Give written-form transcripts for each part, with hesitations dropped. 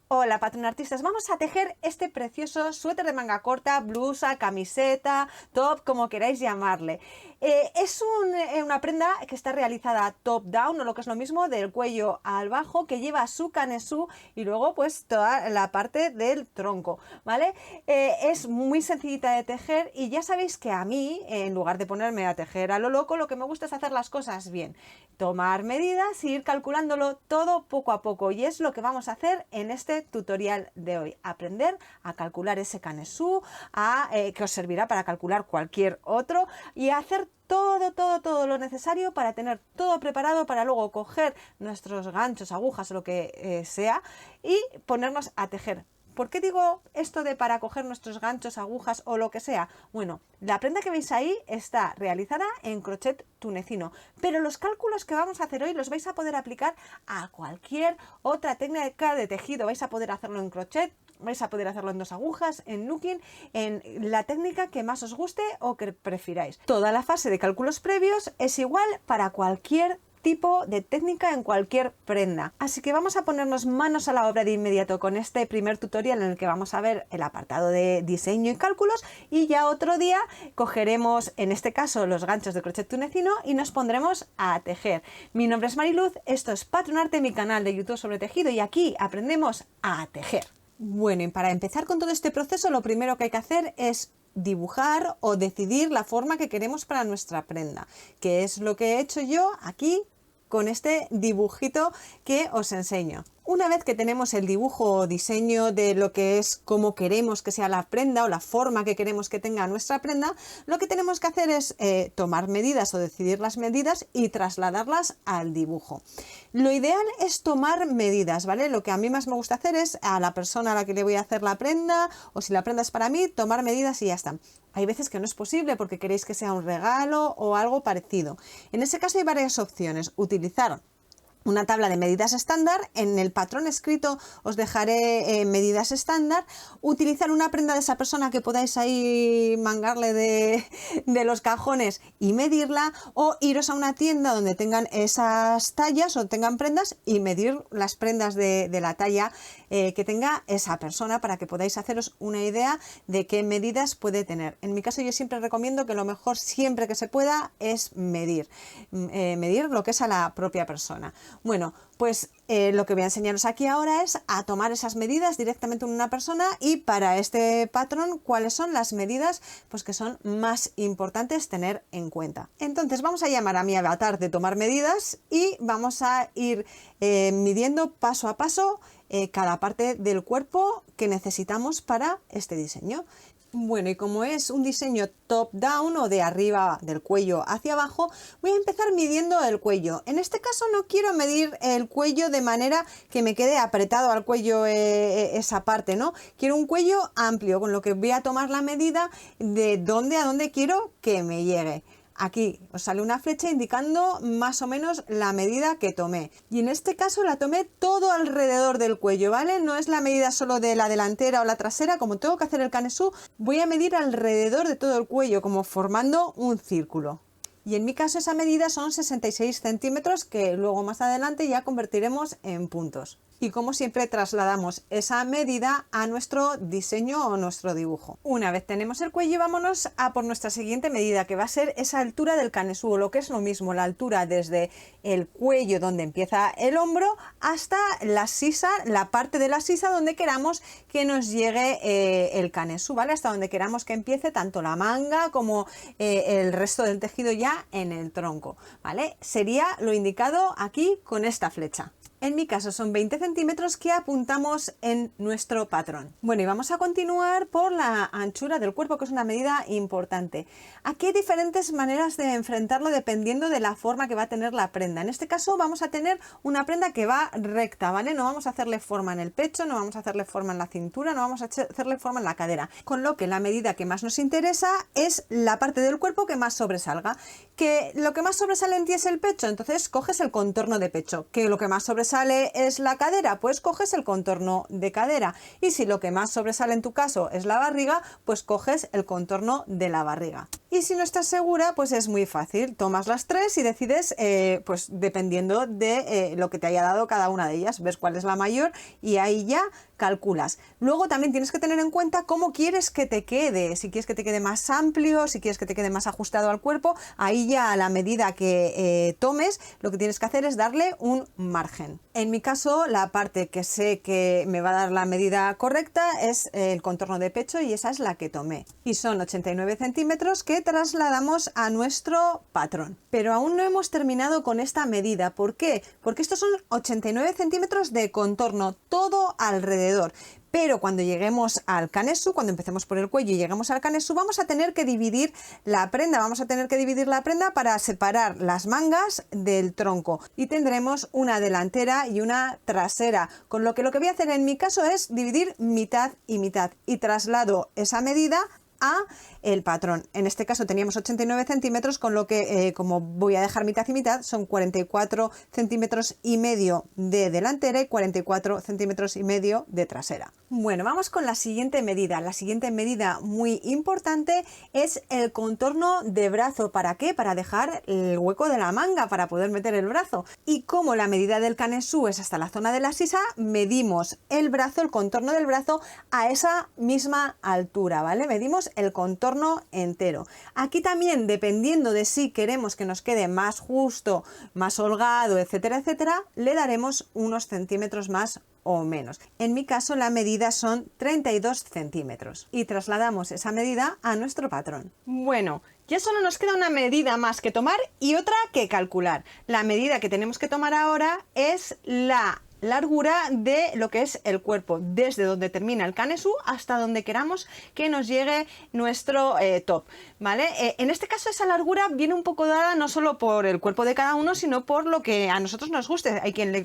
Hola patronartistas, vamos a tejer este precioso suéter de manga corta, blusa, camiseta, top, como queráis llamarle. Es una prenda que está realizada top down, o lo que es lo mismo, del cuello al bajo, que lleva su canesú y luego pues toda la parte del tronco, ¿vale? Es muy sencillita de tejer y ya sabéis que a mí, en lugar de ponerme a tejer a lo loco, lo que me gusta es hacer las cosas bien. Tomar medidas e ir calculándolo todo poco a poco, y es lo que vamos a hacer en este tutorial de hoy. Aprender a calcular ese canesú, que os servirá para calcular cualquier otro, y a hacer todo lo necesario para tener todo preparado para luego coger nuestros ganchos, agujas o lo que sea y ponernos a tejer. ¿Por qué digo esto de para coger nuestros ganchos, agujas o lo que sea? Bueno, la prenda que veis ahí está realizada en crochet tunecino, pero los cálculos que vamos a hacer hoy los vais a poder aplicar a cualquier otra técnica de tejido. Vais a poder hacerlo en crochet, vais a poder hacerlo en 2 agujas, en nuking, en la técnica que más os guste o que prefiráis. Toda la fase de cálculos previos es igual para cualquier tipo de técnica en cualquier prenda. Así que vamos a ponernos manos a la obra de inmediato con este primer tutorial en el que vamos a ver el apartado de diseño y cálculos, y ya otro día cogeremos, en este caso, los ganchos de crochet tunecino y nos pondremos a tejer. Mi nombre es Mariluz, esto es Patronarte, mi canal de YouTube sobre tejido, y aquí aprendemos a tejer. Bueno, y para empezar con todo este proceso, lo primero que hay que hacer es dibujar o decidir la forma que queremos para nuestra prenda, que es lo que he hecho yo aquí con este dibujito que os enseño. Una vez que tenemos el dibujo o diseño de lo que es, cómo queremos que sea la prenda o la forma que queremos que tenga nuestra prenda, lo que tenemos que hacer es tomar medidas o decidir las medidas y trasladarlas al dibujo. Lo ideal es tomar medidas, ¿vale? Lo que a mí más me gusta hacer es a la persona a la que le voy a hacer la prenda, o si la prenda es para mí, tomar medidas y ya está. Hay veces que no es posible porque queréis que sea un regalo o algo parecido. En ese caso hay varias opciones. Utilizar una tabla de medidas estándar, en el patrón escrito os dejaré medidas estándar. Utilizar una prenda de esa persona que podáis ahí mangarle de los cajones y medirla, o iros a una tienda donde tengan esas tallas o tengan prendas y medir las prendas de la talla que tenga esa persona, para que podáis haceros una idea de qué medidas puede tener. En mi caso yo siempre recomiendo que lo mejor, siempre que se pueda, es medir lo que es a la propia persona. Bueno, pues lo que voy a enseñaros aquí ahora es a tomar esas medidas directamente en una persona, y para este patrón cuáles son las medidas pues que son más importantes tener en cuenta. Entonces vamos a llamar a mi avatar de tomar medidas y vamos a ir midiendo paso a paso cada parte del cuerpo que necesitamos para este diseño. Bueno, y como es un diseño top down o de arriba, del cuello hacia abajo, voy a empezar midiendo el cuello. En este caso no quiero medir el cuello de manera que me quede apretado al cuello esa parte, ¿no? Quiero un cuello amplio, con lo que voy a tomar la medida de dónde a dónde quiero que me llegue. Aquí os sale una flecha indicando más o menos la medida que tomé, y en este caso la tomé todo alrededor del cuello, ¿vale? No es la medida solo de la delantera o la trasera. Como tengo que hacer el canesú, voy a medir alrededor de todo el cuello, como formando un círculo. Y en mi caso esa medida son 66 centímetros, que luego más adelante ya convertiremos en puntos. Y como siempre trasladamos esa medida a nuestro diseño o nuestro dibujo. Una vez tenemos el cuello, vámonos a por nuestra siguiente medida, que va a ser esa altura del canesú, o lo que es lo mismo, la altura desde el cuello, donde empieza el hombro, hasta la sisa, la parte de la sisa donde queramos que nos llegue el canesú, ¿vale? Hasta donde queramos que empiece tanto la manga como el resto del tejido ya en el tronco, ¿vale? Sería lo indicado aquí con esta flecha. En mi caso son 20 centímetros que apuntamos en nuestro patrón. Bueno, y vamos a continuar por la anchura del cuerpo, que es una medida importante. Aquí hay diferentes maneras de enfrentarlo dependiendo de la forma que va a tener la prenda. En este caso vamos a tener una prenda que va recta, ¿vale? No vamos a hacerle forma en el pecho, no vamos a hacerle forma en la cintura, no vamos a hacerle forma en la cadera. Con lo que la medida que más nos interesa es la parte del cuerpo que más sobresalga. Que lo que más sobresale en ti es el pecho, entonces coges el contorno de pecho. Que lo que más sobresale es la cadera, pues coges el contorno de cadera. Y si lo que más sobresale en tu caso es la barriga, pues coges el contorno de la barriga. Y si no estás segura, pues es muy fácil, tomas las tres y decides, pues dependiendo de lo que te haya dado cada una de ellas, ves cuál es la mayor y ahí ya calculas. Luego también tienes que tener en cuenta cómo quieres que te quede, si quieres que te quede más amplio, si quieres que te quede más ajustado al cuerpo, ahí ya a la medida que tomes, lo que tienes que hacer es darle un margen. En mi caso, la parte que sé que me va a dar la medida correcta es el contorno de pecho y esa es la que tomé. Y son 89 centímetros que trasladamos a nuestro patrón. Pero aún no hemos terminado con esta medida. ¿Por qué? Porque estos son 89 centímetros de contorno, todo alrededor. Pero cuando lleguemos al canesú, cuando empecemos por el cuello y lleguemos al canesú, vamos a tener que dividir la prenda. Vamos a tener que dividir la prenda para separar las mangas del tronco. Y tendremos una delantera y una trasera. Con lo que voy a hacer en mi caso es dividir mitad y mitad. Y traslado esa medida a el patrón. En este caso teníamos 89 centímetros, con lo que como voy a dejar mitad y mitad, son 44 centímetros y medio de delantera y 44 centímetros y medio de trasera. Bueno, vamos con la siguiente medida. La siguiente medida muy importante es el contorno de brazo. ¿Para qué? Para dejar el hueco de la manga, para poder meter el brazo. Y como la medida del canesú es hasta la zona de la sisa, medimos el brazo, el contorno del brazo a esa misma altura, ¿vale? Medimos el contorno entero. Aquí también, dependiendo de si queremos que nos quede más justo, más holgado, etcétera, etcétera, le daremos unos centímetros más o menos. En mi caso la medida son 32 centímetros y trasladamos esa medida a nuestro patrón. Bueno, ya solo nos queda una medida más que tomar y otra que calcular. La medida que tenemos que tomar ahora es la largura de lo que es el cuerpo, desde donde termina el canesú hasta donde queramos que nos llegue nuestro top, ¿vale? En este caso esa largura viene un poco dada no solo por el cuerpo de cada uno, sino por lo que a nosotros nos guste. Hay quien le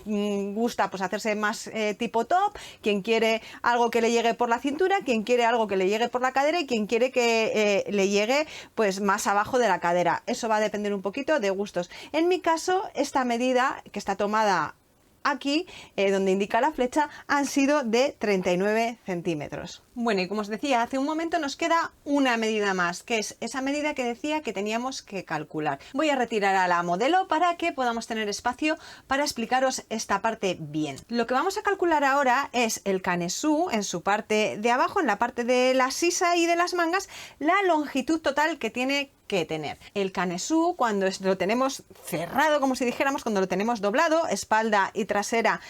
gusta pues hacerse más tipo top, quien quiere algo que le llegue por la cintura, quien quiere algo que le llegue por la cadera y quien quiere que le llegue pues más abajo de la cadera. Eso va a depender un poquito de gustos. En mi caso, esta medida que está tomada aquí, donde indica la flecha, han sido de 39 centímetros. Bueno, y como os decía hace un momento, nos queda una medida más, que es esa medida que decía que teníamos que calcular. Voy a retirar a la modelo para que podamos tener espacio para explicaros esta parte bien. Lo que vamos a calcular ahora es el canesú en su parte de abajo, en la parte de la sisa y de las mangas, la longitud total que tiene que tener. El canesú, cuando lo tenemos cerrado, como si dijéramos, cuando lo tenemos doblado, espalda y trasera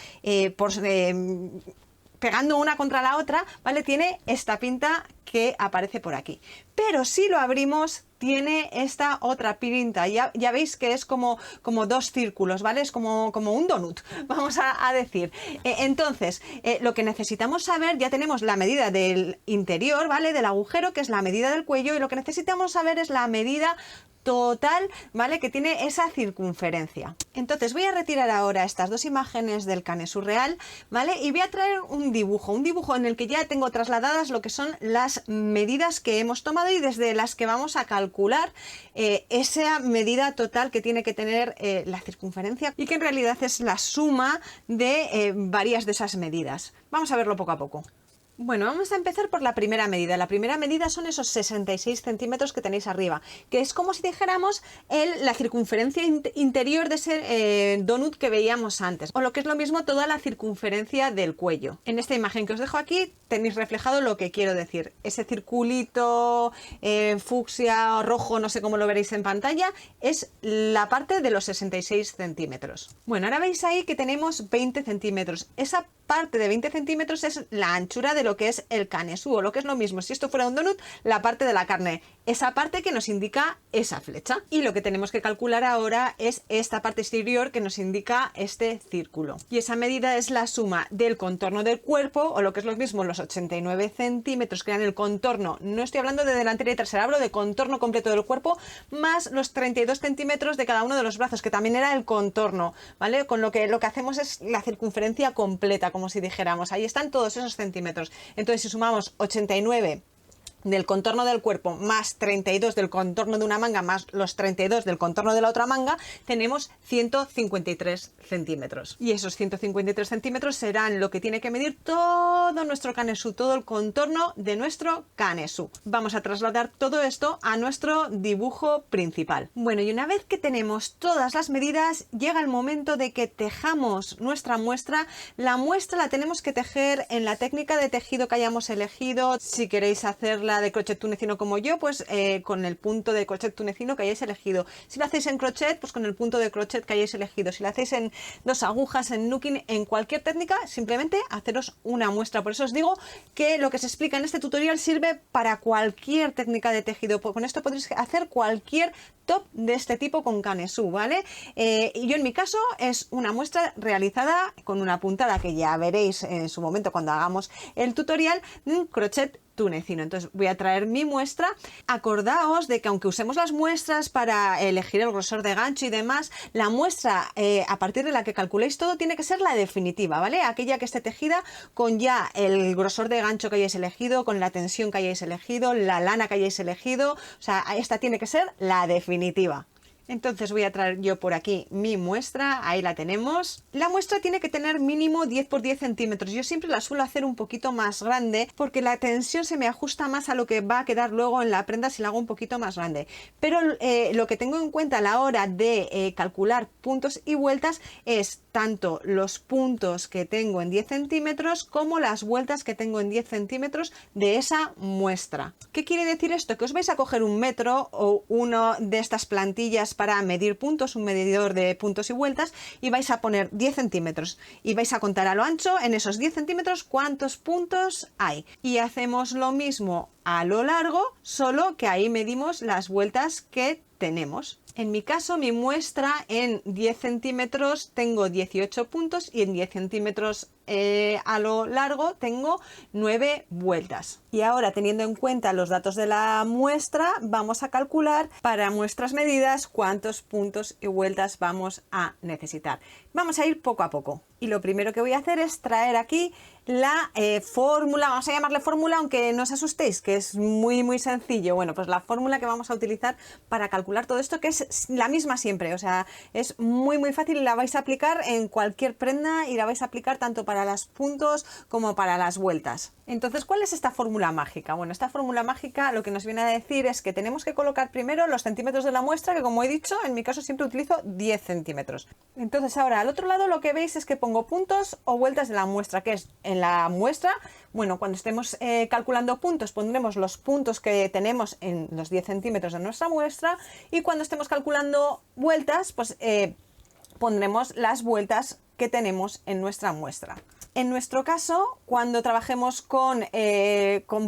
pegando una contra la otra, ¿vale? Tiene esta pinta que aparece por aquí. Pero si lo abrimos, tiene esta otra pinta. Ya veis que es como dos círculos, ¿vale? Es como un donut, vamos a decir. Entonces, lo que necesitamos saber, ya tenemos la medida del interior, ¿vale? Del agujero, que es la medida del cuello, y lo que necesitamos saber es la medida total, ¿vale? Que tiene esa circunferencia. Entonces voy a retirar ahora estas dos imágenes del canesú real, ¿vale? Y voy a traer un dibujo en el que ya tengo trasladadas lo que son las medidas que hemos tomado y desde las que vamos a calcular esa medida total que tiene que tener la circunferencia y que en realidad es la suma de varias de esas medidas. Vamos a verlo poco a poco. Bueno, vamos a empezar por la primera medida. La primera medida son esos 66 centímetros que tenéis arriba, que es como si dijéramos la circunferencia interior de ese donut que veíamos antes, o lo que es lo mismo, toda la circunferencia del cuello. En esta imagen que os dejo aquí tenéis reflejado lo que quiero decir. Ese circulito fucsia o rojo, no sé cómo lo veréis en pantalla, es la parte de los 66 centímetros. Bueno, ahora veis ahí que tenemos 20 centímetros. Esa parte de 20 centímetros es la anchura de lo que es el canesú, o lo que es lo mismo, si esto fuera un donut, la parte de la carne, esa parte que nos indica esa flecha. Y lo que tenemos que calcular ahora es esta parte exterior que nos indica este círculo. Y esa medida es la suma del contorno del cuerpo, o lo que es lo mismo, los 89 centímetros que dan el contorno, no estoy hablando de delantera y trasera, hablo de contorno completo del cuerpo, más los 32 centímetros de cada uno de los brazos, que también era el contorno, ¿vale? Con lo que hacemos es la circunferencia completa, como si dijéramos, ahí están todos esos centímetros. Entonces, si sumamos 89 del contorno del cuerpo más 32 del contorno de una manga más los 32 del contorno de la otra manga, tenemos 153 centímetros. Y esos 153 centímetros serán lo que tiene que medir todo nuestro canesú, todo el contorno de nuestro canesú. Vamos a trasladar todo esto a nuestro dibujo principal. Bueno, y una vez que tenemos todas las medidas, llega el momento de que tejamos nuestra muestra. La muestra la tenemos que tejer en la técnica de tejido que hayamos elegido. Si queréis hacerla de crochet tunecino como yo, pues con el punto de crochet tunecino que hayáis elegido. Si lo hacéis en crochet, pues con el punto de crochet que hayáis elegido. Si lo hacéis en 2 agujas, en nuking, en cualquier técnica, simplemente haceros una muestra. Por eso os digo que lo que se explica en este tutorial sirve para cualquier técnica de tejido. Con esto podréis hacer cualquier top de este tipo con canesú, ¿vale? Y yo en mi caso es una muestra realizada con una puntada que ya veréis en su momento cuando hagamos el tutorial de crochet tunecino. Entonces voy a traer mi muestra. Acordaos de que aunque usemos las muestras para elegir el grosor de gancho y demás, la muestra a partir de la que calculéis todo tiene que ser la definitiva, ¿vale? Aquella que esté tejida con ya el grosor de gancho que hayáis elegido, con la tensión que hayáis elegido, la lana que hayáis elegido. O sea, esta tiene que ser la definitiva. Entonces voy a traer yo por aquí mi muestra, ahí la tenemos. La muestra tiene que tener mínimo 10 por 10 centímetros. Yo siempre la suelo hacer un poquito más grande porque la tensión se me ajusta más a lo que va a quedar luego en la prenda si la hago un poquito más grande. Pero lo que tengo en cuenta a la hora de calcular puntos y vueltas es tanto los puntos que tengo en 10 centímetros como las vueltas que tengo en 10 centímetros de esa muestra. ¿Qué quiere decir esto? Que os vais a coger un metro o uno de estas plantillas para medir puntos, un medidor de puntos y vueltas, y vais a poner 10 centímetros y vais a contar a lo ancho en esos 10 centímetros cuántos puntos hay. Y hacemos lo mismo a lo largo, solo que ahí medimos las vueltas que tenemos. En mi caso, mi muestra en 10 centímetros tengo 18 puntos y en 10 centímetros a lo largo tengo 9 vueltas. Y ahora, teniendo en cuenta los datos de la muestra, vamos a calcular para muestras medidas cuántos puntos y vueltas vamos a necesitar. Vamos a ir poco a poco. Y lo primero que voy a hacer es traer aquí la fórmula, vamos a llamarle fórmula, aunque no os asustéis, que es muy sencillo. Bueno, pues la fórmula que vamos a utilizar para calcular todo esto, que es la misma siempre, o sea, es muy fácil y la vais a aplicar en cualquier prenda y la vais a aplicar tanto para los puntos como para las vueltas. Entonces, ¿cuál es esta fórmula mágica? Bueno, esta fórmula mágica lo que nos viene a decir es que tenemos que colocar primero los centímetros de la muestra, que como he dicho, en mi caso siempre utilizo 10 centímetros. Entonces ahora al otro lado lo que veis es que pongo puntos o vueltas de la muestra, que es en la muestra, bueno, cuando estemos calculando puntos pondremos los puntos que tenemos en los 10 centímetros de nuestra muestra, y cuando estemos calculando vueltas, pues pondremos las vueltas que tenemos en nuestra muestra. En nuestro caso, cuando trabajemos con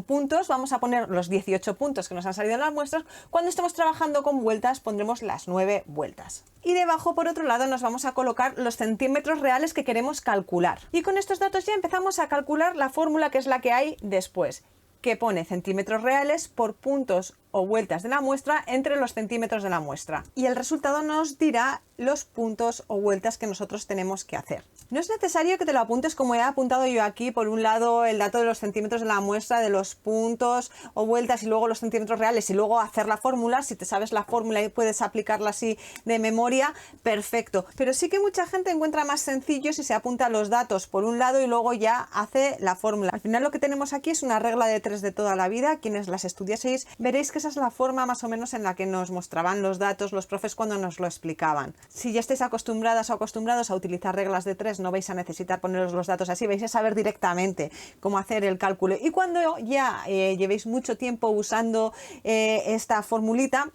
puntos, vamos a poner los 18 puntos que nos han salido en las muestras. Cuando estemos trabajando con vueltas, pondremos las 9 vueltas. Y debajo, por otro lado, nos vamos a colocar los centímetros reales que queremos calcular. Y con estos datos ya empezamos a calcular la fórmula, que es la que hay después, que pone centímetros reales por puntos o vueltas de la muestra entre los centímetros de la muestra. Y el resultado nos dirá los puntos o vueltas que nosotros tenemos que hacer. No es necesario que te lo apuntes como he apuntado yo aquí, por un lado el dato de los centímetros de la muestra, de los puntos o vueltas y luego los centímetros reales y luego hacer la fórmula. Si te sabes la fórmula y puedes aplicarla así de memoria, perfecto. Pero sí que mucha gente encuentra más sencillo si se apunta los datos por un lado y luego ya hace la fórmula. Al final lo que tenemos aquí es una regla de 3 de toda la vida. Quienes las estudiaseis veréis que esa es la forma más o menos en la que nos mostraban los datos los profes cuando nos lo explicaban. Si ya estáis acostumbradas o acostumbrados a utilizar reglas de 3, no vais a necesitar poneros los datos así, vais a saber directamente cómo hacer el cálculo. Y cuando ya llevéis mucho tiempo usando esta formulita,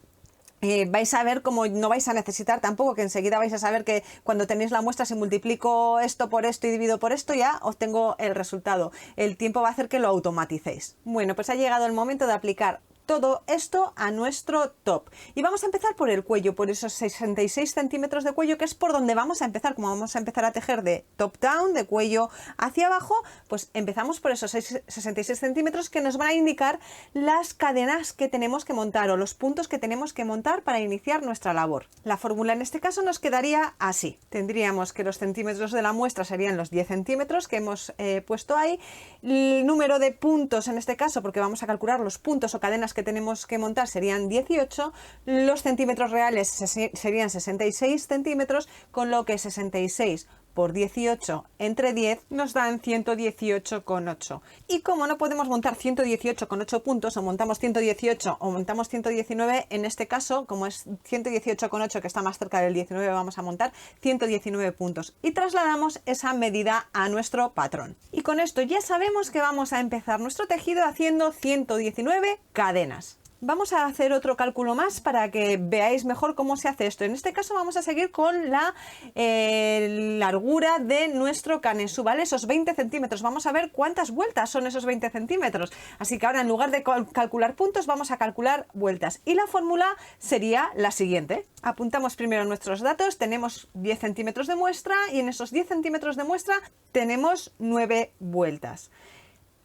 vais a ver cómo no vais a necesitar tampoco, que enseguida vais a saber que cuando tenéis la muestra, si multiplico esto por esto y divido por esto, ya obtengo el resultado. El tiempo va a hacer que lo automaticéis. Bueno, pues ha llegado el momento de aplicar todo esto a nuestro top. Y vamos a empezar por el cuello, por esos 66 centímetros de cuello, que es por donde vamos a empezar. Como vamos a empezar a tejer de top down, de cuello hacia abajo, pues empezamos por esos 66 centímetros que nos van a indicar las cadenas que tenemos que montar o los puntos que tenemos que montar para iniciar nuestra labor. La fórmula en este caso nos quedaría así. Tendríamos que los centímetros de la muestra serían los 10 centímetros que hemos puesto ahí. El número de puntos en este caso, porque vamos a calcular los puntos o cadenas que tenemos que montar, serían 18. Los centímetros reales serían 66 centímetros, con lo que 66 por 18 entre 10 nos dan 118,8. Y como no podemos montar 118,8 puntos, o montamos 118 o montamos 119, en este caso, como es 118,8 que está más cerca del 19, vamos a montar 119 puntos. Y trasladamos esa medida a nuestro patrón. Y con esto ya sabemos que vamos a empezar nuestro tejido haciendo 119 cadenas. Vamos a hacer otro cálculo más para que veáis mejor cómo se hace esto. En este caso vamos a seguir con la largura de nuestro canesú, ¿vale? Esos 20 centímetros. Vamos a ver cuántas vueltas son esos 20 centímetros. Así que ahora, en lugar de calcular puntos, vamos a calcular vueltas. Y la fórmula sería la siguiente. Apuntamos primero nuestros datos. Tenemos 10 centímetros de muestra y en esos 10 centímetros de muestra tenemos 9 vueltas.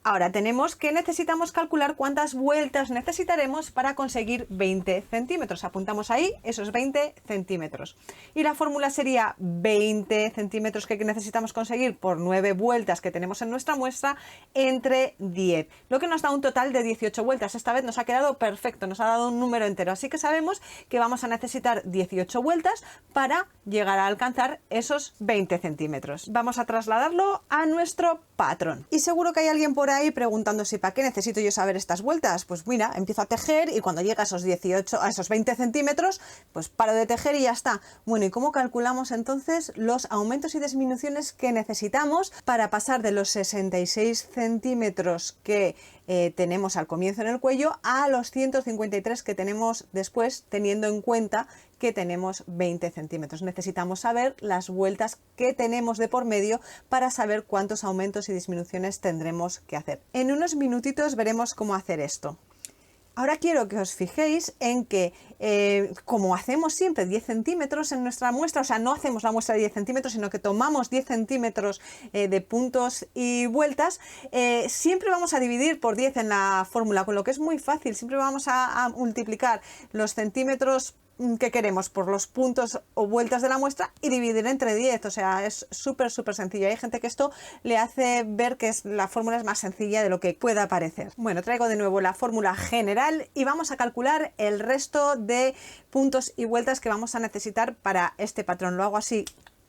Ahora necesitamos calcular cuántas vueltas necesitaremos para conseguir 20 centímetros. Apuntamos ahí esos 20 centímetros. Y la fórmula sería 20 centímetros que necesitamos conseguir por 9 vueltas que tenemos en nuestra muestra entre 10. Lo que nos da un total de 18 vueltas. Esta vez nos ha quedado perfecto, nos ha dado un número entero. Así que sabemos que vamos a necesitar 18 vueltas para llegar a alcanzar esos 20 centímetros. Vamos a trasladarlo a nuestro patrón. Y seguro que hay alguien por ahí preguntándose ¿para qué necesito yo saber estas vueltas? Pues mira, empiezo a tejer y cuando llega a esos 20 centímetros, pues paro de tejer y ya está. Bueno, ¿y cómo calculamos entonces los aumentos y disminuciones que necesitamos para pasar de los 66 centímetros que tenemos al comienzo en el cuello a los 153 que tenemos después, teniendo en cuenta que tenemos 20 centímetros? Necesitamos saber las vueltas que tenemos de por medio para saber cuántos aumentos y disminuciones tendremos que hacer. En unos minutitos veremos cómo hacer esto. Ahora quiero que os fijéis en que, como hacemos siempre 10 centímetros en nuestra muestra, o sea, no hacemos la muestra de 10 centímetros, sino que tomamos 10 centímetros de puntos y vueltas, siempre vamos a dividir por 10 en la fórmula, con lo que es muy fácil. Siempre vamos a multiplicar los centímetros que queremos por los puntos o vueltas de la muestra y dividir entre 10. O sea, es súper sencillo. Hay gente que esto le hace ver que la fórmula es más sencilla de lo que pueda parecer. Bueno, traigo de nuevo la fórmula general y vamos a calcular el resto de puntos y vueltas que vamos a necesitar para este patrón. Lo hago así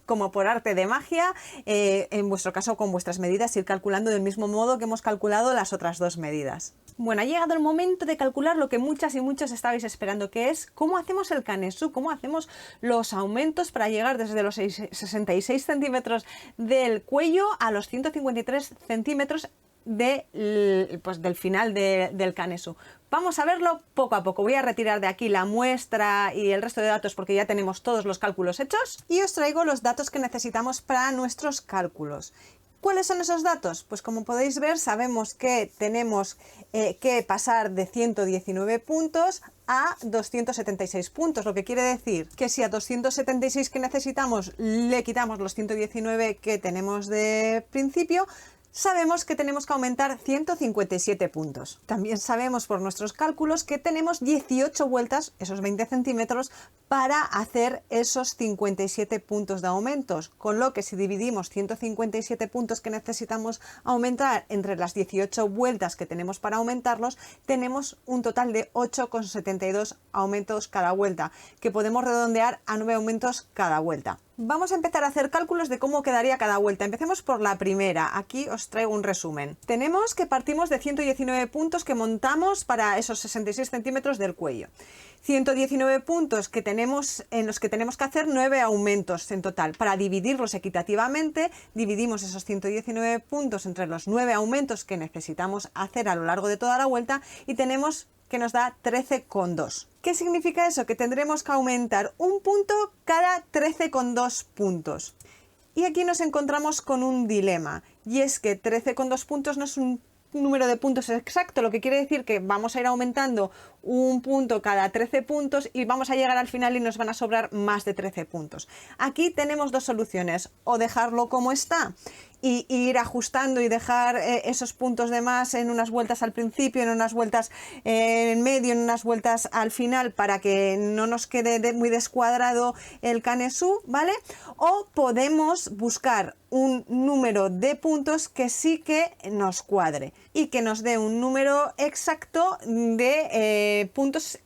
como por arte de magia, en vuestro caso con vuestras medidas, ir calculando del mismo modo que hemos calculado las otras dos medidas. Bueno, ha llegado el momento de calcular lo que muchas y muchos estabais esperando, que es cómo hacemos el canesú, cómo hacemos los aumentos para llegar desde los 66 centímetros del cuello a los 153 centímetros del final del canesú. Vamos a verlo poco a poco. Voy a retirar de aquí la muestra y el resto de datos porque ya tenemos todos los cálculos hechos y os traigo los datos que necesitamos para nuestros cálculos. ¿Cuáles son esos datos? Pues como podéis ver, sabemos que tenemos que pasar de 119 puntos a 276 puntos, lo que quiere decir que si a 276 que necesitamos le quitamos los 119 que tenemos de principio, sabemos que tenemos que aumentar 157 puntos. También sabemos por nuestros cálculos que tenemos 18 vueltas, esos 20 centímetros, para hacer esos 57 puntos de aumentos. Con lo que si dividimos 157 puntos que necesitamos aumentar entre las 18 vueltas que tenemos para aumentarlos, tenemos un total de 8,72 aumentos cada vuelta, que podemos redondear a 9 aumentos cada vuelta. Vamos a empezar a hacer cálculos de cómo quedaría cada vuelta. Empecemos por la primera. Aquí os traigo un resumen. Tenemos que partimos de 119 puntos que montamos para esos 66 centímetros del cuello. 119 puntos en los que tenemos que hacer 9 aumentos en total. Para dividirlos equitativamente, dividimos esos 119 puntos entre los 9 aumentos que necesitamos hacer a lo largo de toda la vuelta y tenemos que nos da 13,2. ¿Qué significa eso? Que tendremos que aumentar un punto cada 13,2 puntos. Y aquí nos encontramos con un dilema, y es que 13,2 puntos no es un número de puntos exacto, lo que quiere decir que vamos a ir aumentando un punto cada 13 puntos y vamos a llegar al final y nos van a sobrar más de 13 puntos. Aquí tenemos dos soluciones, o dejarlo como está y ir ajustando y dejar esos puntos de más en unas vueltas al principio, en unas vueltas en medio, en unas vueltas al final, para que no nos quede muy descuadrado el Can-E-Su, ¿vale? O podemos buscar un número de puntos que sí que nos cuadre y que nos dé un número exacto de puntos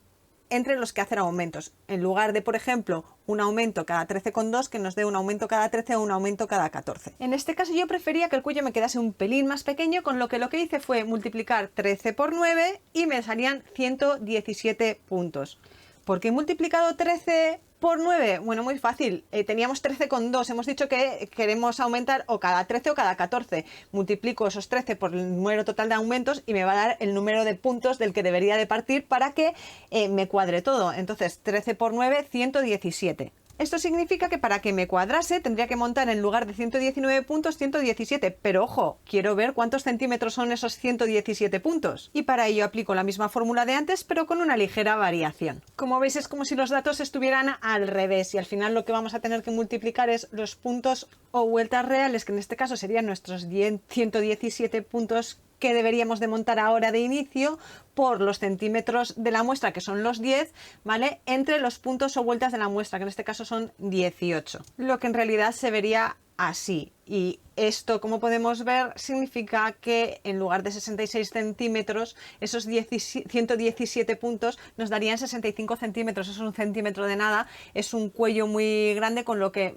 entre los que hacer aumentos, en lugar de, por ejemplo, un aumento cada 13,2 que nos dé un aumento cada 13 o un aumento cada 14. En este caso yo prefería que el cuello me quedase un pelín más pequeño, con lo que hice fue multiplicar 13 por 9 y me salían 117 puntos. ¿Por qué he multiplicado 13 por 9? Bueno, muy fácil. Teníamos 13,2. Hemos dicho que queremos aumentar o cada 13 o cada 14. Multiplico esos 13 por el número total de aumentos y me va a dar el número de puntos del que debería de partir para que me cuadre todo. Entonces, 13 por 9, 117. Esto significa que para que me cuadrase tendría que montar en lugar de 119 puntos, 117. Pero ojo, quiero ver cuántos centímetros son esos 117 puntos. Y para ello aplico la misma fórmula de antes, pero con una ligera variación. Como veis, es como si los datos estuvieran al revés y al final lo que vamos a tener que multiplicar es los puntos o vueltas reales, que en este caso serían nuestros 117 puntos que deberíamos de montar ahora de inicio, por los centímetros de la muestra, que son los 10, ¿vale? Entre los puntos o vueltas de la muestra, que en este caso son 18. Lo que en realidad se vería así. Y esto, como podemos ver, significa que en lugar de 66 centímetros, esos 117 puntos nos darían 65 centímetros. Eso es un centímetro de nada, es un cuello muy grande, con lo que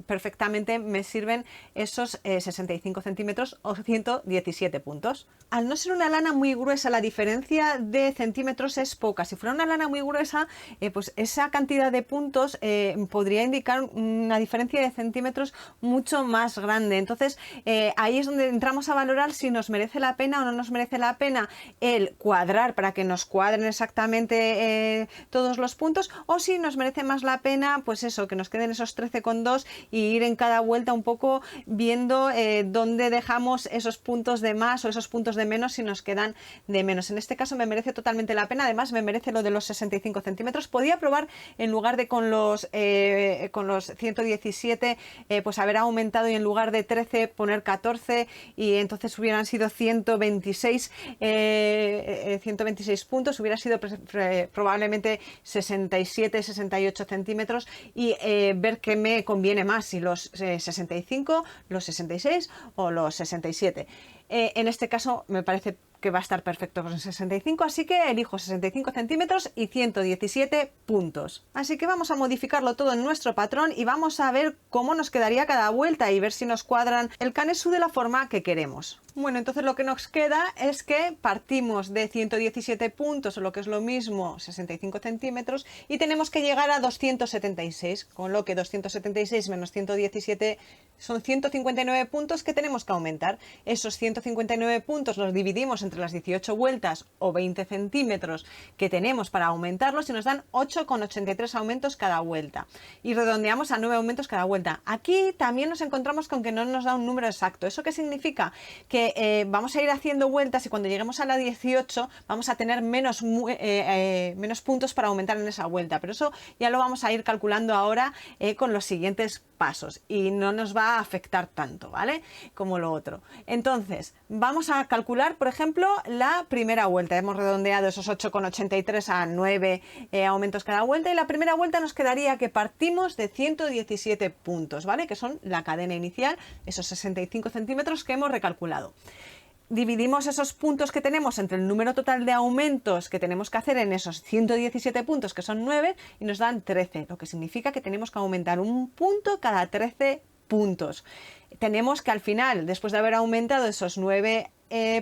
perfectamente me sirven esos 65 centímetros o 117 puntos. Al no ser una lana muy gruesa, la diferencia de centímetros es poca. Si fuera una lana muy gruesa, pues esa cantidad de puntos podría indicar una diferencia de centímetros mucho más grande. Entonces ahí es donde entramos a valorar si nos merece la pena o no nos merece la pena el cuadrar para que nos cuadren exactamente todos los puntos, o si nos merece más la pena, pues eso, que nos queden esos 13,2 y ir en cada vuelta un poco viendo dónde dejamos esos puntos de más o esos puntos de menos si nos quedan de menos. En este caso me merece totalmente la pena, además me merece lo de los 65 centímetros. Podía probar, en lugar de con los 117, pues haber aumentado y en lugar de 13 poner 14, y entonces hubieran sido 126 puntos, hubiera sido probablemente 67, 68 centímetros, y ver qué me conviene más, si los 65, los 66 o los 67. En este caso me parece que va a estar perfecto con 65, así que elijo 65 centímetros y 117 puntos. Así que vamos a modificarlo todo en nuestro patrón y vamos a ver cómo nos quedaría cada vuelta y ver si nos cuadran el Can-E-Su de la forma que queremos. Bueno, entonces lo que nos queda es que partimos de 117 puntos, o lo que es lo mismo, 65 centímetros, y tenemos que llegar a 276, con lo que 276 menos 117 son 159 puntos que tenemos que aumentar. Esos 159 puntos los dividimos entre las 18 vueltas o 20 centímetros que tenemos para aumentarlos y nos dan 8,83 aumentos cada vuelta. Y redondeamos a 9 aumentos cada vuelta. Aquí también nos encontramos con que no nos da un número exacto. ¿Eso qué significa? Que vamos a ir haciendo vueltas y cuando lleguemos a la 18 vamos a tener menos puntos para aumentar en esa vuelta. Pero eso ya lo vamos a ir calculando ahora con los siguientes pasos y no nos va a afectar tanto, ¿vale? Como lo otro. Entonces, vamos a calcular, por ejemplo, la primera vuelta. Hemos redondeado esos 8,83 a 9 aumentos cada vuelta, y la primera vuelta nos quedaría que partimos de 117 puntos, ¿vale? Que son la cadena inicial, esos 65 centímetros que hemos recalculado. Dividimos esos puntos que tenemos entre el número total de aumentos que tenemos que hacer en esos 117 puntos, que son 9, y nos dan 13, lo que significa que tenemos que aumentar un punto cada 13 puntos. Tenemos que al final, después de haber aumentado esos 9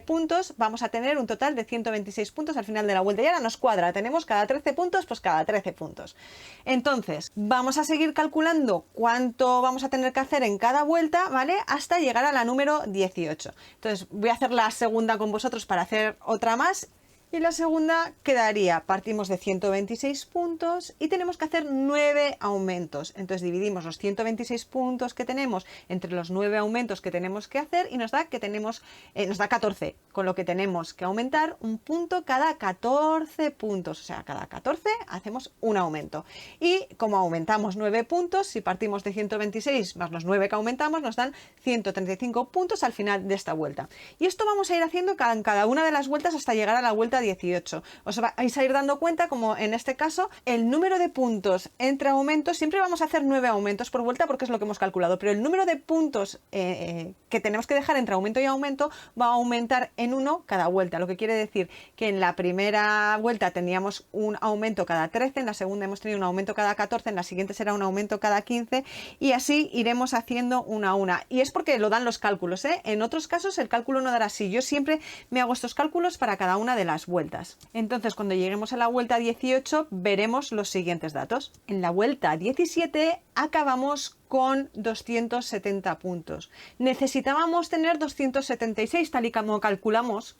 puntos, vamos a tener un total de 126 puntos al final de la vuelta. Y ahora nos cuadra, tenemos cada 13 puntos, pues cada 13 puntos. Entonces, vamos a seguir calculando cuánto vamos a tener que hacer en cada vuelta, ¿vale? Hasta llegar a la número 18. Entonces, voy a hacer la segunda con vosotros para hacer otra más Y la segunda quedaría, partimos de 126 puntos y tenemos que hacer 9 aumentos. Entonces dividimos los 126 puntos que tenemos entre los 9 aumentos que tenemos que hacer y nos da 14, con lo que tenemos que aumentar un punto cada 14 puntos. O sea, cada 14 hacemos un aumento. Y como aumentamos 9 puntos, si partimos de 126 más los 9 que aumentamos, nos dan 135 puntos al final de esta vuelta. Y esto vamos a ir haciendo en cada una de las vueltas hasta llegar a la vuelta 18. Os vais a ir dando cuenta como en este caso el número de puntos entre aumentos, siempre vamos a hacer 9 aumentos por vuelta porque es lo que hemos calculado, pero el número de puntos que tenemos que dejar entre aumento y aumento va a aumentar en 1 cada vuelta, lo que quiere decir que en la primera vuelta teníamos un aumento cada 13, en la segunda hemos tenido un aumento cada 14, en la siguiente será un aumento cada 15 y así iremos haciendo una a una. Y es porque lo dan los cálculos, ¿eh? En otros casos el cálculo no dará así. Yo siempre me hago estos cálculos para cada una de las vueltas. Entonces, cuando lleguemos a la vuelta 18, veremos los siguientes datos. En la vuelta 17 acabamos con 270 puntos. Necesitábamos tener 276, tal y como calculamos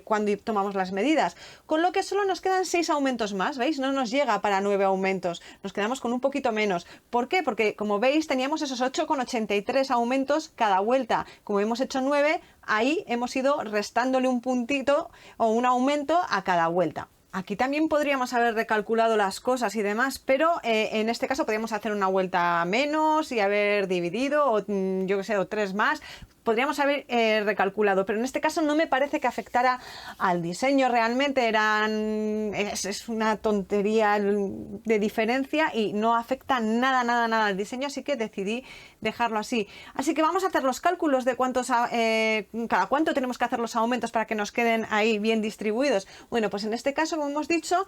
cuando tomamos las medidas, con lo que solo nos quedan 6 aumentos más, ¿veis? No nos llega para 9 aumentos, nos quedamos con un poquito menos. ¿Por qué? Porque como veis teníamos esos 8,83 aumentos cada vuelta. Como hemos hecho 9, ahí hemos ido restándole un puntito o un aumento a cada vuelta. Aquí también podríamos haber recalculado las cosas y demás, pero en este caso podríamos hacer una vuelta menos y haber dividido, o yo que sé, o 3 más. Podríamos haber recalculado, pero en este caso no me parece que afectara al diseño realmente, es una tontería de diferencia y no afecta nada al diseño, así que decidí dejarlo así. Así que vamos a hacer los cálculos de cada cuánto tenemos que hacer los aumentos para que nos queden ahí bien distribuidos. Bueno, pues en este caso, como hemos dicho,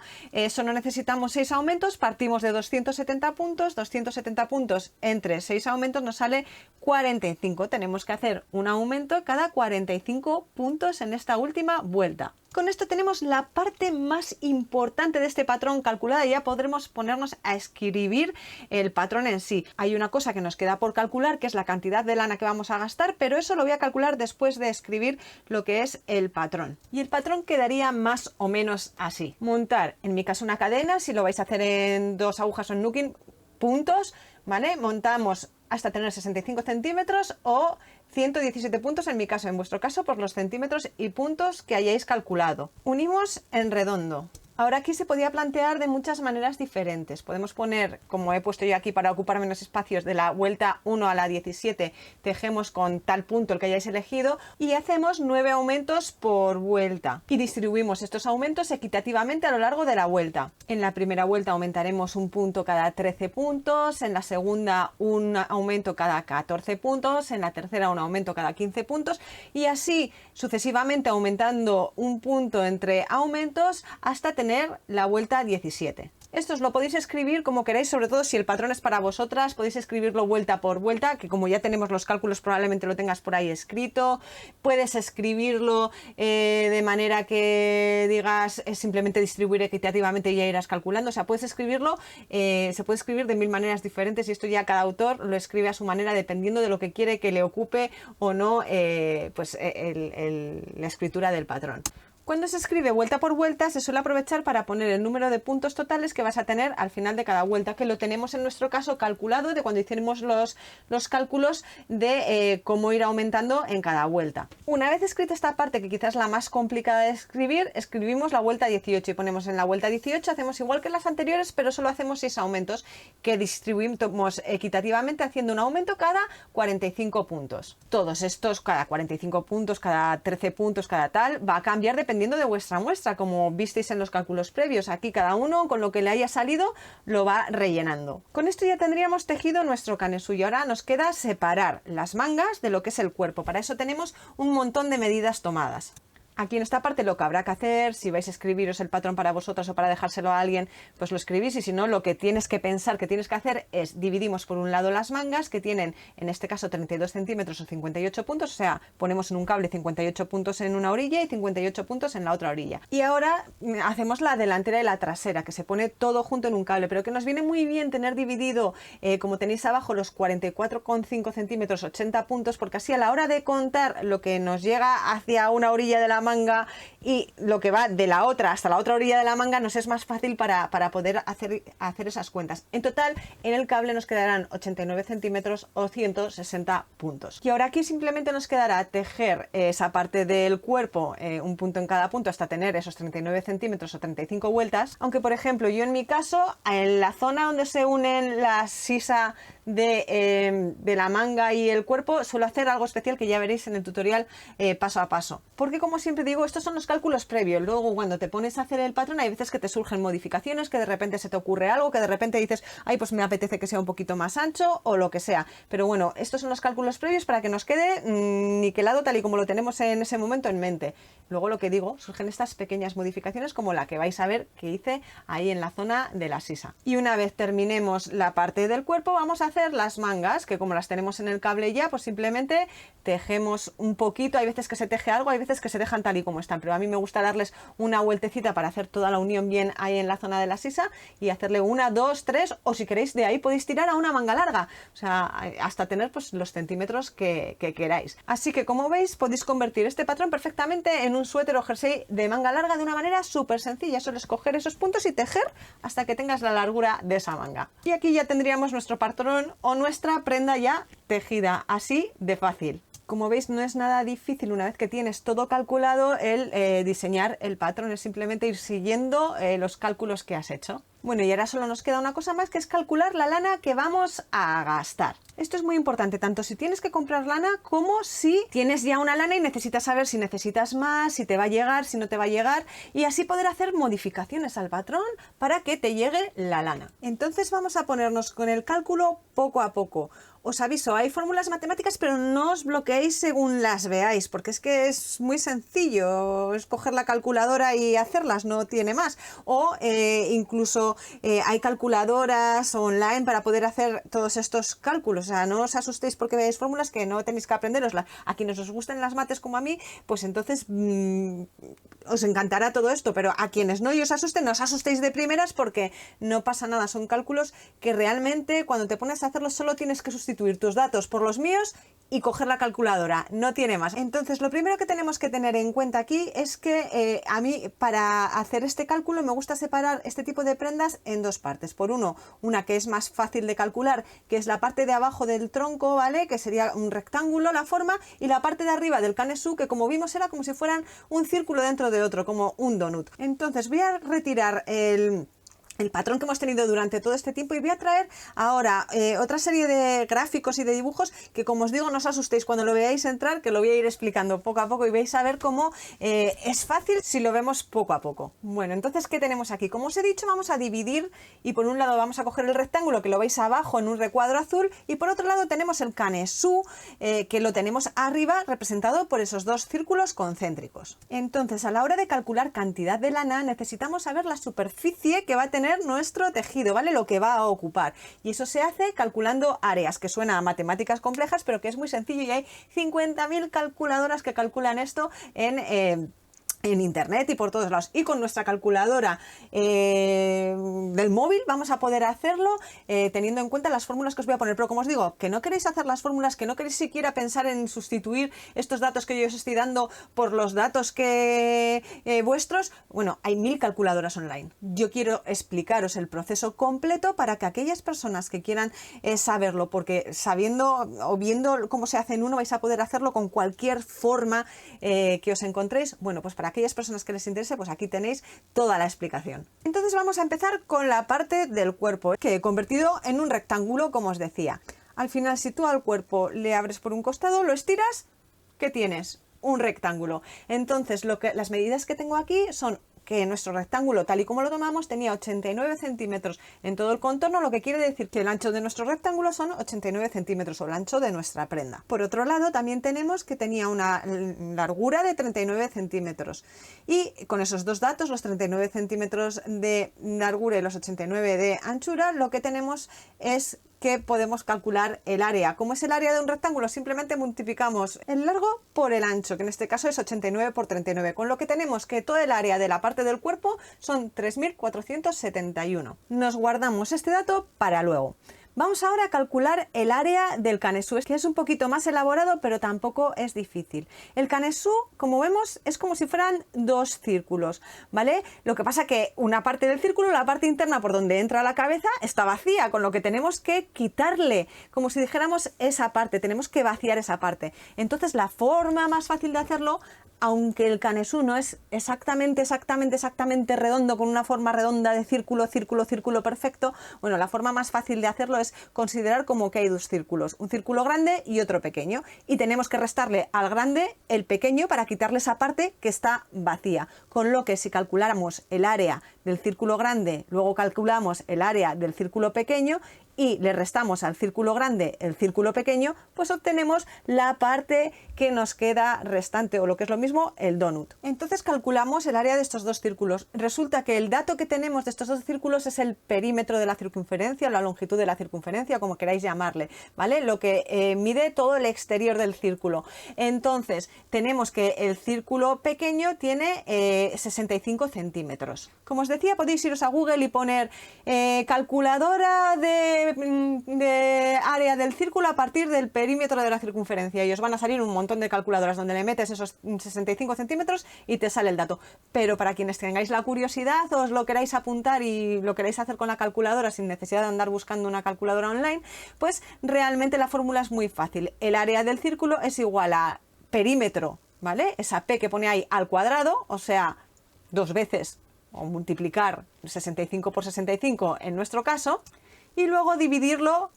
solo necesitamos 6 aumentos, partimos de 270 puntos entre 6 aumentos nos sale 45, tenemos que hacer un aumento cada 45 puntos en esta última vuelta. Con esto tenemos la parte más importante de este patrón calculada y ya podremos ponernos a escribir el patrón en sí. Hay una cosa que nos queda por calcular, que es la cantidad de lana que vamos a gastar, pero eso lo voy a calcular después de escribir lo que es el patrón. Y el patrón quedaría más o menos así. Montar, en mi caso, una cadena, si lo vais a hacer en 2 agujas o en nuking, puntos, ¿vale? Montamos hasta tener 65 centímetros o 117 puntos en mi caso, en vuestro caso por los centímetros y puntos que hayáis calculado. Unimos en redondo. Ahora aquí se podía plantear de muchas maneras diferentes. Podemos poner, como he puesto yo aquí para ocupar menos espacios, de la vuelta 1 a la 17, tejemos con tal punto el que hayáis elegido y hacemos 9 aumentos por vuelta. Y distribuimos estos aumentos equitativamente a lo largo de la vuelta. En la primera vuelta aumentaremos un punto cada 13 puntos, en la segunda un aumento cada 14 puntos, en la tercera un aumento cada 15 puntos y así sucesivamente aumentando un punto entre aumentos hasta tener la vuelta 17. Esto os lo podéis escribir como queráis, sobre todo si el patrón es para vosotras, podéis escribirlo vuelta por vuelta, que como ya tenemos los cálculos probablemente lo tengas por ahí escrito. Puedes escribirlo de manera que digas simplemente distribuir equitativamente y ya irás calculando. O sea, puedes escribirlo, se puede escribir de 1000 maneras diferentes y esto ya cada autor lo escribe a su manera dependiendo de lo que quiere que le ocupe o no la escritura del patrón. Cuando se escribe vuelta por vuelta se suele aprovechar para poner el número de puntos totales que vas a tener al final de cada vuelta, que lo tenemos en nuestro caso calculado de cuando hicimos los cálculos de cómo ir aumentando en cada vuelta. Una vez escrita esta parte, que quizás es la más complicada de escribir, escribimos la vuelta 18 y ponemos en la vuelta 18, hacemos igual que en las anteriores, pero solo hacemos 6 aumentos que distribuimos equitativamente haciendo un aumento cada 45 puntos. Todos estos, cada 45 puntos, cada 13 puntos, cada tal, va a cambiar dependiendo de vuestra muestra, como visteis en los cálculos previos. Aquí cada uno con lo que le haya salido lo va rellenando. Con esto ya tendríamos tejido nuestro canesuyo. Ahora nos queda separar las mangas de lo que es el cuerpo. Para eso tenemos un montón de medidas tomadas. Aquí en esta parte lo que habrá que hacer, si vais a escribiros el patrón para vosotras o para dejárselo a alguien, pues lo escribís, y si no, lo que tienes que pensar que tienes que hacer es dividimos por un lado las mangas, que tienen en este caso 32 centímetros o 58 puntos, o sea, ponemos en un cable 58 puntos en una orilla y 58 puntos en la otra orilla. Y ahora hacemos la delantera y la trasera, que se pone todo junto en un cable, pero que nos viene muy bien tener dividido, como tenéis abajo, los 44,5 centímetros, 80 puntos, porque así a la hora de contar lo que nos llega hacia una orilla de la manga y lo que va de la otra hasta la otra orilla de la manga, nos es más fácil para poder hacer esas cuentas. En total, en el cable nos quedarán 89 centímetros o 160 puntos. Y ahora aquí simplemente nos quedará tejer esa parte del cuerpo, un punto en cada punto, hasta tener esos 39 centímetros o 35 vueltas. Aunque, por ejemplo, yo en mi caso, en la zona donde se unen la sisa de la manga y el cuerpo, suelo hacer algo especial que ya veréis en el tutorial paso a paso. Porque, como siempre digo, estos son los cálculos previos. Luego, cuando te pones a hacer el patrón, hay veces que te surgen modificaciones, que de repente se te ocurre algo, que de repente dices, ay, pues me apetece que sea un poquito más ancho o lo que sea. Pero bueno, estos son los cálculos previos para que nos quede niquelado tal y como lo tenemos en ese momento en mente. Luego, lo que digo, surgen estas pequeñas modificaciones como la que vais a ver que hice ahí en la zona de la sisa. Y una vez terminemos la parte del cuerpo, vamos a hacer las mangas, que como las tenemos en el cable ya, pues simplemente tejemos un poquito. Hay veces que se teje algo, hay veces que se dejan tal y como están, pero a mí me gusta darles una vueltecita para hacer toda la unión bien ahí en la zona de la sisa y hacerle una, dos, tres, o si queréis de ahí podéis tirar a una manga larga, o sea, hasta tener pues los centímetros que queráis. Así que, como veis, podéis convertir este patrón perfectamente en un suéter o jersey de manga larga de una manera súper sencilla. Solo es coger esos puntos y tejer hasta que tengas la largura de esa manga. Y aquí ya tendríamos nuestro patrón o nuestra prenda ya tejida, así de fácil. Como veis, no es nada difícil una vez que tienes todo calculado el diseñar el patrón, es simplemente ir siguiendo los cálculos que has hecho. Bueno, y ahora solo nos queda una cosa más, que es calcular la lana que vamos a gastar. Esto es muy importante, tanto si tienes que comprar lana como si tienes ya una lana y necesitas saber si necesitas más, si te va a llegar, si no te va a llegar, y así poder hacer modificaciones al patrón para que te llegue la lana. Entonces vamos a ponernos con el cálculo poco a poco. Os aviso, hay fórmulas matemáticas, pero no os bloqueéis según las veáis, porque es que es muy sencillo, es coger la calculadora y hacerlas, no tiene más. O incluso hay calculadoras online para poder hacer todos estos cálculos. O sea, no os asustéis porque veáis fórmulas que no tenéis que aprenderoslas. A quienes os gusten las mates como a mí, pues entonces os encantará todo esto, pero a quienes no y os asusten, no os asustéis de primeras porque no pasa nada. Son cálculos que realmente cuando te pones a hacerlos solo tienes que sustituir tus datos por los míos y coger la calculadora, no tiene más. Entonces, lo primero que tenemos que tener en cuenta aquí es que a mí, para hacer este cálculo, me gusta separar este tipo de prendas en dos partes. Por una que es más fácil de calcular, que es la parte de abajo del tronco, ¿vale? Que sería un rectángulo la forma, y la parte de arriba del canesú, que como vimos era como si fueran un círculo dentro de otro, como un donut. Entonces, voy a retirar el patrón que hemos tenido durante todo este tiempo y voy a traer ahora otra serie de gráficos y de dibujos que, como os digo, no os asustéis cuando lo veáis entrar, que lo voy a ir explicando poco a poco y vais a ver cómo es fácil si lo vemos poco a poco. Bueno, entonces, ¿qué tenemos aquí? Como os he dicho, vamos a dividir y por un lado vamos a coger el rectángulo que lo veis abajo en un recuadro azul y por otro lado tenemos el canesú que lo tenemos arriba representado por esos dos círculos concéntricos. Entonces, a la hora de calcular cantidad de lana necesitamos saber la superficie que va a tener nuestro tejido, ¿vale? Lo que va a ocupar. Y eso se hace calculando áreas, que suena a matemáticas complejas, pero que es muy sencillo y hay 50.000 calculadoras que calculan esto en internet y por todos lados. Y con nuestra calculadora del móvil vamos a poder hacerlo teniendo en cuenta las fórmulas que os voy a poner. Pero como os digo, que no queréis hacer las fórmulas, que no queréis siquiera pensar en sustituir estos datos que yo os estoy dando por los datos que vuestros, bueno, hay 1000 calculadoras online. Yo quiero explicaros el proceso completo para que aquellas personas que quieran saberlo, porque sabiendo o viendo cómo se hace en uno vais a poder hacerlo con cualquier forma que os encontréis. Bueno, pues para aquellas personas que les interese, pues aquí tenéis toda la explicación. Entonces vamos a empezar con la parte del cuerpo, que he convertido en un rectángulo, como os decía. Al final, si tú al cuerpo le abres por un costado, lo estiras, ¿qué tienes? Un rectángulo. Entonces, las medidas que tengo aquí son que nuestro rectángulo, tal y como lo tomamos, tenía 89 centímetros en todo el contorno, lo que quiere decir que el ancho de nuestro rectángulo son 89 centímetros, o el ancho de nuestra prenda. Por otro lado, también tenemos que tenía una largura de 39 centímetros. Y con esos dos datos, los 39 centímetros de largura y los 89 de anchura, lo que tenemos es que podemos calcular el área. ¿Cómo es el área de un rectángulo? Simplemente multiplicamos el largo por el ancho, que en este caso es 89 por 39, con lo que tenemos que todo el área de la parte del cuerpo son 3.471. Nos guardamos este dato para luego. Vamos ahora a calcular el área del canesú, que es un poquito más elaborado, pero tampoco es difícil. El canesú, como vemos, es como si fueran dos círculos, ¿vale? Lo que pasa que una parte del círculo, la parte interna por donde entra la cabeza, está vacía, con lo que tenemos que quitarle, como si dijéramos esa parte, tenemos que vaciar esa parte. Entonces, la forma más fácil de hacerlo, aunque el canesú no es exactamente redondo, con una forma redonda de círculo perfecto, bueno, la forma más fácil de hacerlo es considerar como que hay dos círculos, un círculo grande y otro pequeño, y tenemos que restarle al grande el pequeño para quitarle esa parte que está vacía, con lo que si calculáramos el área del círculo grande, luego calculamos el área del círculo pequeño y le restamos al círculo grande el círculo pequeño, pues obtenemos la parte que nos queda restante, o lo que es lo mismo, el donut. Entonces calculamos el área de estos dos círculos. Resulta que el dato que tenemos de estos dos círculos es el perímetro de la circunferencia, la longitud de la circunferencia, como queráis llamarle, ¿vale? Lo que mide todo el exterior del círculo. Entonces tenemos que el círculo pequeño tiene 65 centímetros. Como os decía, podéis iros a Google y poner calculadora de área del círculo a partir del perímetro de la circunferencia y os van a salir un montón de calculadoras donde le metes esos 65 centímetros y te sale el dato. Pero para quienes tengáis la curiosidad, os lo queráis apuntar y lo queráis hacer con la calculadora sin necesidad de andar buscando una calculadora online, pues realmente la fórmula es muy fácil. El área del círculo es igual a perímetro, ¿vale? Esa P que pone ahí al cuadrado, o sea, 2 veces, o multiplicar 65 por 65 en nuestro caso, y luego dividirlo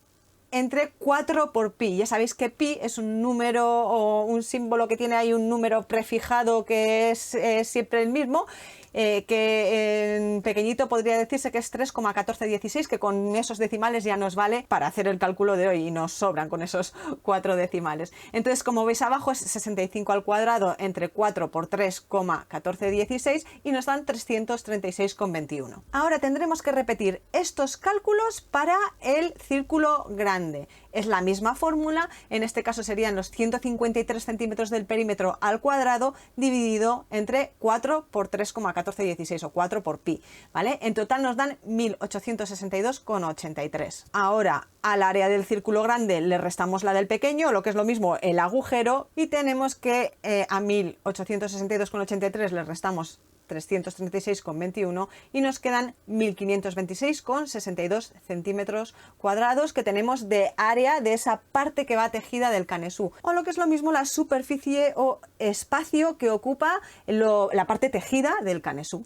entre 4 por pi. Ya sabéis que pi es un número o un símbolo que tiene ahí un número prefijado que es siempre el mismo, que en pequeñito podría decirse que es 3,1416, que con esos decimales ya nos vale para hacer el cálculo de hoy y nos sobran con esos 4 decimales. Entonces, como veis abajo, es 65 al cuadrado entre 4 por 3,1416 y nos dan 336,21. Ahora tendremos que repetir estos cálculos para el círculo grande. Es la misma fórmula, en este caso serían los 153 centímetros del perímetro al cuadrado dividido entre 4 por 3,1416 o 4 por pi, ¿vale? En total nos dan 1862,83. Ahora al área del círculo grande le restamos la del pequeño, lo que es lo mismo el agujero, y tenemos que a 1862,83 le restamos 336,21 y nos quedan 1526,62 centímetros cuadrados que tenemos de área de esa parte que va tejida del canesú, o lo que es lo mismo la superficie o espacio que ocupa la parte tejida del canesú.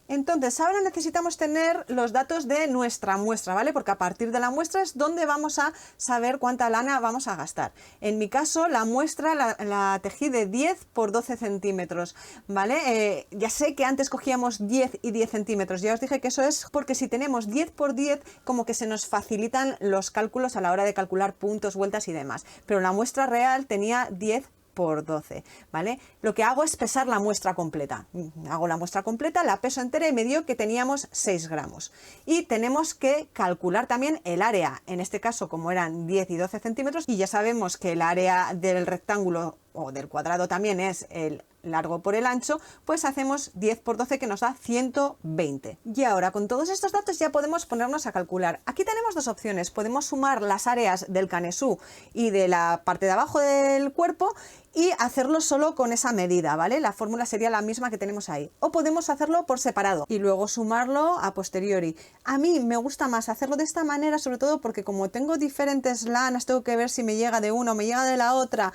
Entonces, ahora necesitamos tener los datos de nuestra muestra, ¿vale? Porque a partir de la muestra es donde vamos a saber cuánta lana vamos a gastar. En mi caso, la muestra la tejí de 10 por 12 centímetros, ¿vale? Ya sé que antes cogíamos 10 y 10 centímetros. Ya os dije que eso es porque si tenemos 10 por 10, como que se nos facilitan los cálculos a la hora de calcular puntos, vueltas y demás. Pero la muestra real tenía 10 por 12, ¿vale? Lo que hago es pesar la muestra completa. Hago la muestra completa, la peso entera y me dio que teníamos 6 gramos. Y tenemos que calcular también el área, en este caso como eran 10 y 12 centímetros, y ya sabemos que el área del rectángulo o del cuadrado también es el largo por el ancho, pues hacemos 10 por 12 que nos da 120. Y ahora con todos estos datos ya podemos ponernos a calcular. Aquí tenemos dos opciones, podemos sumar las áreas del canesú y de la parte de abajo del cuerpo y hacerlo solo con esa medida, ¿vale? La fórmula sería la misma que tenemos ahí. O podemos hacerlo por separado y luego sumarlo a posteriori. A mí me gusta más hacerlo de esta manera, sobre todo porque como tengo diferentes lanas, tengo que ver si me llega de una o me llega de la otra.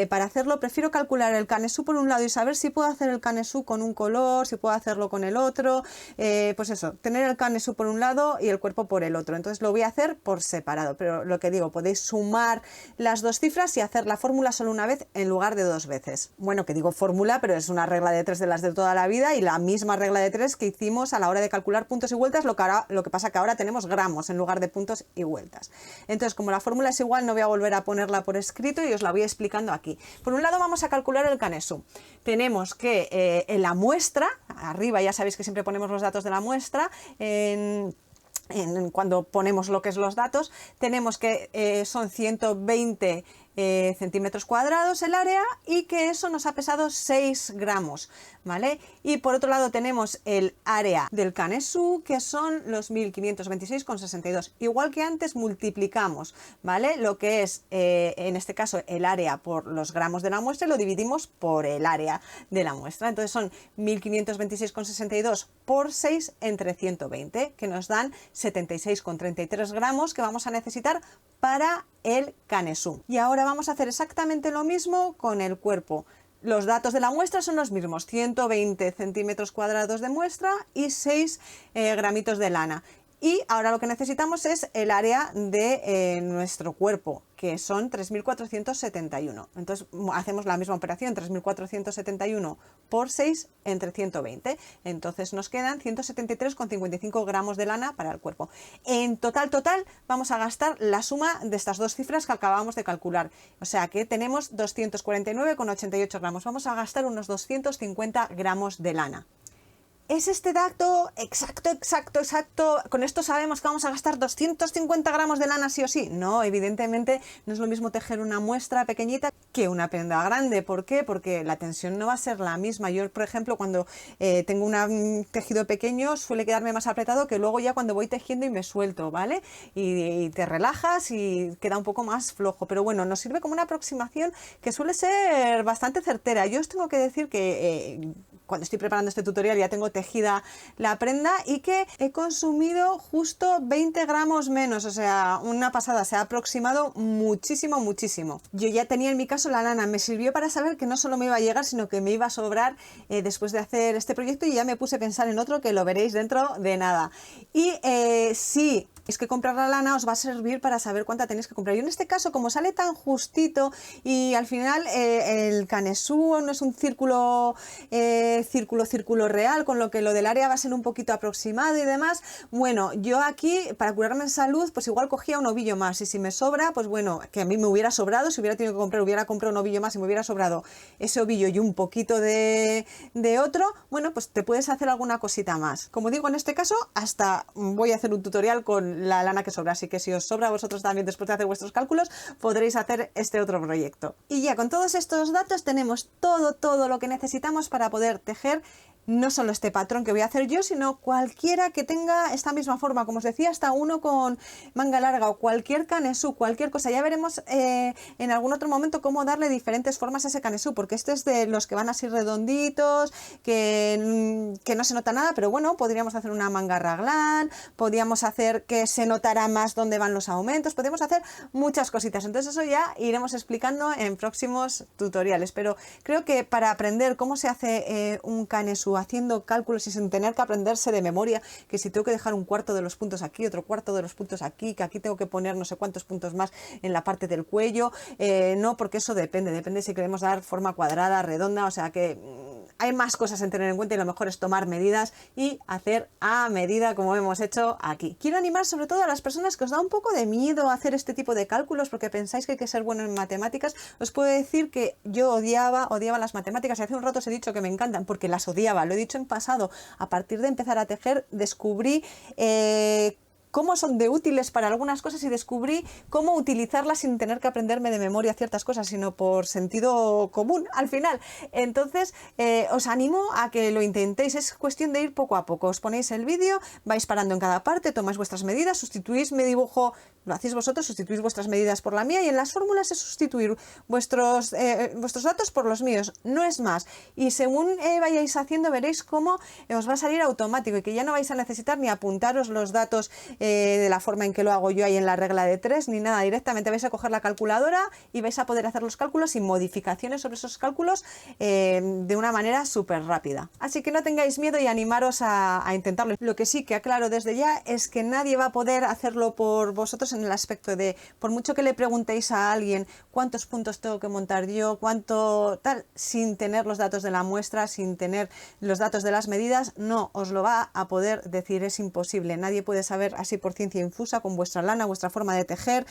Para hacerlo prefiero calcular el canesú por un lado y saber si puedo hacer el canesú con un color, si puedo hacerlo con el otro. Pues eso, tener el canesú por un lado y el cuerpo por el otro. Entonces lo voy a hacer por separado. Pero lo que digo, podéis sumar las dos cifras y hacer la fórmula solo una vez en lugar de 2 veces. Bueno, que digo fórmula, pero es una regla de 3 de las de toda la vida y la misma regla de 3 que hicimos a la hora de calcular puntos y vueltas, lo que pasa que ahora tenemos gramos en lugar de puntos y vueltas. Entonces, como la fórmula es igual, no voy a volver a ponerla por escrito y os la voy explicando aquí. Por un lado vamos a calcular el canesú. Tenemos que en la muestra, arriba ya sabéis que siempre ponemos los datos de la muestra, cuando ponemos lo que es los datos, tenemos que son 120 centímetros cuadrados el área y que eso nos ha pesado 6 gramos, ¿vale? Y por otro lado tenemos el área del Canessú, que son los 1526,62. Igual que antes multiplicamos, ¿vale? Lo que es, en este caso, el área por los gramos de la muestra y lo dividimos por el área de la muestra. Entonces son 1526,62 por 6 entre 120, que nos dan 76,33 gramos que vamos a necesitar para el Canessú. Y ahora vamos a hacer exactamente lo mismo con el cuerpo. Los datos de la muestra son los mismos, 120 centímetros cuadrados de muestra y 6 gramitos de lana. Y ahora lo que necesitamos es el área de nuestro cuerpo, que son 3.471. Entonces hacemos la misma operación, 3.471 por 6 entre 120. Entonces nos quedan 173,55 gramos de lana para el cuerpo. En total, vamos a gastar la suma de estas dos cifras que acabamos de calcular. O sea que tenemos 249,88 gramos. Vamos a gastar unos 250 gramos de lana. ¿Es este dato exacto? ¿Con esto sabemos que vamos a gastar 250 gramos de lana sí o sí? No, evidentemente no es lo mismo tejer una muestra pequeñita que una prenda grande. ¿Por qué? Porque la tensión no va a ser la misma. Yo, por ejemplo, cuando tengo un tejido pequeño suele quedarme más apretado que luego ya cuando voy tejiendo y me suelto, ¿vale? Y te relajas y queda un poco más flojo. Pero bueno, nos sirve como una aproximación que suele ser bastante certera. Yo os tengo que decir que cuando estoy preparando este tutorial ya tengo tejida la prenda y que he consumido justo 20 gramos menos, o sea, una pasada, se ha aproximado muchísimo. Yo ya tenía en mi caso la lana, me sirvió para saber que no solo me iba a llegar, sino que me iba a sobrar después de hacer este proyecto y ya me puse a pensar en otro que lo veréis dentro de nada. Y sí, es que comprar la lana os va a servir para saber cuánta tenéis que comprar. Y en este caso, como sale tan justito y al final el Canessú no es un círculo real, con lo que lo del área va a ser un poquito aproximado y demás, bueno, yo aquí para curarme en salud pues igual cogía un ovillo más y si me sobra, pues bueno, que a mí me hubiera sobrado, si hubiera tenido que comprar, hubiera comprado un ovillo más y me hubiera sobrado ese ovillo y un poquito de otro, bueno, pues te puedes hacer alguna cosita más. Como digo, en este caso hasta voy a hacer un tutorial con la lana que sobra, así que si os sobra a vosotros también después de hacer vuestros cálculos podréis hacer este otro proyecto. Y ya con todos estos datos tenemos todo lo que necesitamos para poder tejer no solo este patrón que voy a hacer yo, sino cualquiera que tenga esta misma forma, como os decía, hasta uno con manga larga o cualquier Canessú, cualquier cosa. Ya veremos en algún otro momento cómo darle diferentes formas a ese Canessú, porque este es de los que van así redonditos, que no se nota nada, pero bueno, podríamos hacer una manga raglan, podríamos hacer que se notara más dónde van los aumentos, podríamos hacer muchas cositas. Entonces eso ya iremos explicando en próximos tutoriales, pero creo que para aprender cómo se hace un Canessú haciendo cálculos y sin tener que aprenderse de memoria, que si tengo que dejar un cuarto de los puntos aquí, otro cuarto de los puntos aquí, que aquí tengo que poner no sé cuántos puntos más en la parte del cuello, no, porque eso depende si queremos dar forma cuadrada, redonda, o sea que hay más cosas en tener en cuenta y lo mejor es tomar medidas y hacer a medida como hemos hecho aquí. Quiero animar sobre todo a las personas que os da un poco de miedo hacer este tipo de cálculos porque pensáis que hay que ser bueno en matemáticas. Os puedo decir que yo odiaba las matemáticas y hace un rato os he dicho que me encantan porque las odiaba. Lo he dicho en pasado, a partir de empezar a tejer descubrí cómo son de útiles para algunas cosas y descubrí cómo utilizarlas sin tener que aprenderme de memoria ciertas cosas, sino por sentido común al final. Entonces os animo a que lo intentéis, es cuestión de ir poco a poco. Os ponéis el vídeo, vais parando en cada parte, tomáis vuestras medidas, sustituís mi dibujo, lo hacéis vosotros, sustituís vuestras medidas por la mía y en las fórmulas es sustituir vuestros datos por los míos, no es más. Y según vayáis haciendo veréis cómo os va a salir automático y que ya no vais a necesitar ni apuntaros los datos de la forma en que lo hago yo ahí en la regla de 3 ni nada, directamente vais a coger la calculadora y vais a poder hacer los cálculos y modificaciones sobre esos cálculos de una manera súper rápida. Así que no tengáis miedo y animaros a intentarlo. Lo que sí que aclaro desde ya es que nadie va a poder hacerlo por vosotros en el aspecto de, por mucho que le preguntéis a alguien cuántos puntos tengo que montar yo, cuánto tal, sin tener los datos de la muestra, sin tener los datos de las medidas, no os lo va a poder decir, es imposible. Nadie puede saber así por ciencia infusa, con vuestra lana, vuestra forma de tejer,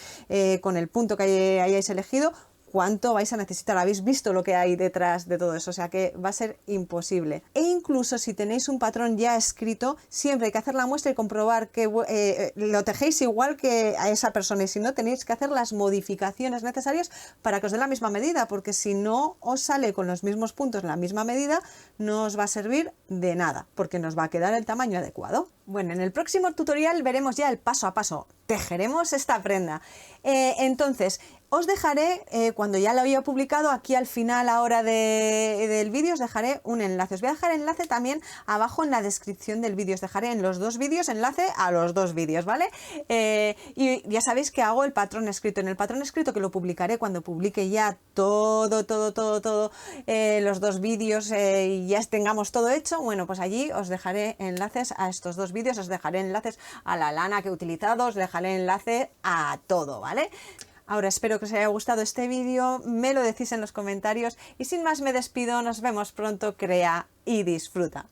con el punto que hayáis elegido, cuánto vais a necesitar. Habéis visto lo que hay detrás de todo eso, o sea que va a ser imposible. E incluso si tenéis un patrón ya escrito, siempre hay que hacer la muestra y comprobar que lo tejéis igual que a esa persona, y si no, tenéis que hacer las modificaciones necesarias para que os dé la misma medida, porque si no os sale con los mismos puntos la misma medida, no os va a servir de nada, porque nos va a quedar el tamaño adecuado. Bueno, en el próximo tutorial veremos ya el paso a paso, tejeremos esta prenda. Entonces, os dejaré, cuando ya lo haya publicado, aquí al final ahora del vídeo os dejaré un enlace. Os voy a dejar el enlace también abajo en la descripción del vídeo. Os dejaré en los dos vídeos enlace a los dos vídeos, ¿vale? Y ya sabéis que hago el patrón escrito. En el patrón escrito, que lo publicaré cuando publique ya todo, los dos vídeos y ya tengamos todo hecho, bueno, pues allí os dejaré enlaces a estos dos vídeos, os dejaré enlaces a la lana que he utilizado, os dejaré enlace a todo, ¿vale? Ahora espero que os haya gustado este vídeo, me lo decís en los comentarios y sin más me despido, nos vemos pronto, crea y disfruta.